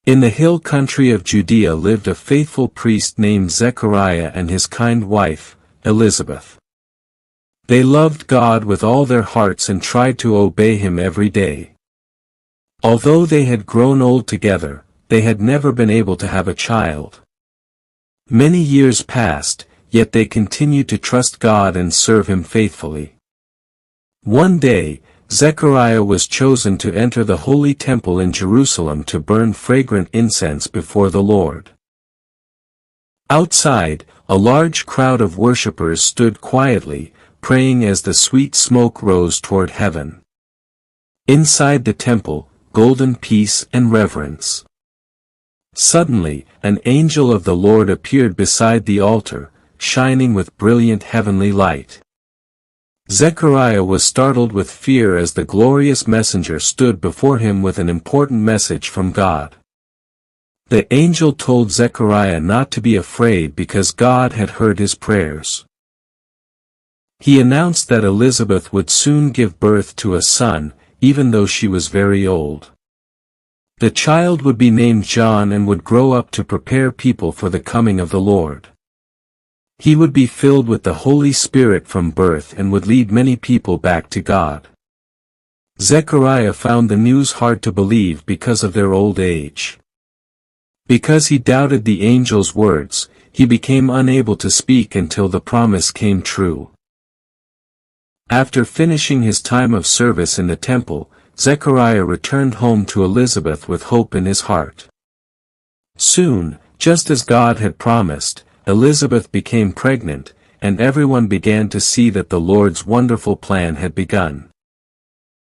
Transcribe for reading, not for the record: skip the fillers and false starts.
In the hill country of Judea lived a faithful priest named Zechariah and his kind wife, Elizabeth. They loved God with all their hearts and tried to obey Him every day. Although they had grown old together, they had never been able to have a child. Many years passed, yet they continued to trust God and serve Him faithfully. One day, Zechariah was chosen to enter the holy temple in Jerusalem to burn fragrant incense before the Lord. Outside, a large crowd of worshippers stood quietly, praying as the sweet smoke rose toward heaven. Inside the temple, golden peace and reverence. Suddenly, an angel of the Lord appeared beside the altar, shining with brilliant heavenly light. Zechariah was startled with fear as the glorious messenger stood before him with an important message from God. The angel told Zechariah not to be afraid because God had heard his prayers. He announced that Elizabeth would soon give birth to a son, even though she was very old. The child would be named John and would grow up to prepare people for the coming of the Lord. He would be filled with the Holy Spirit from birth and would lead many people back to God. Zechariah found the news hard to believe because of their old age. Because he doubted the angel's words, he became unable to speak until the promise came true. After finishing his time of service in the temple, Zechariah returned home to Elizabeth with hope in his heart. Soon, just as God had promised, Elizabeth became pregnant, and everyone began to see that the Lord's wonderful plan had begun.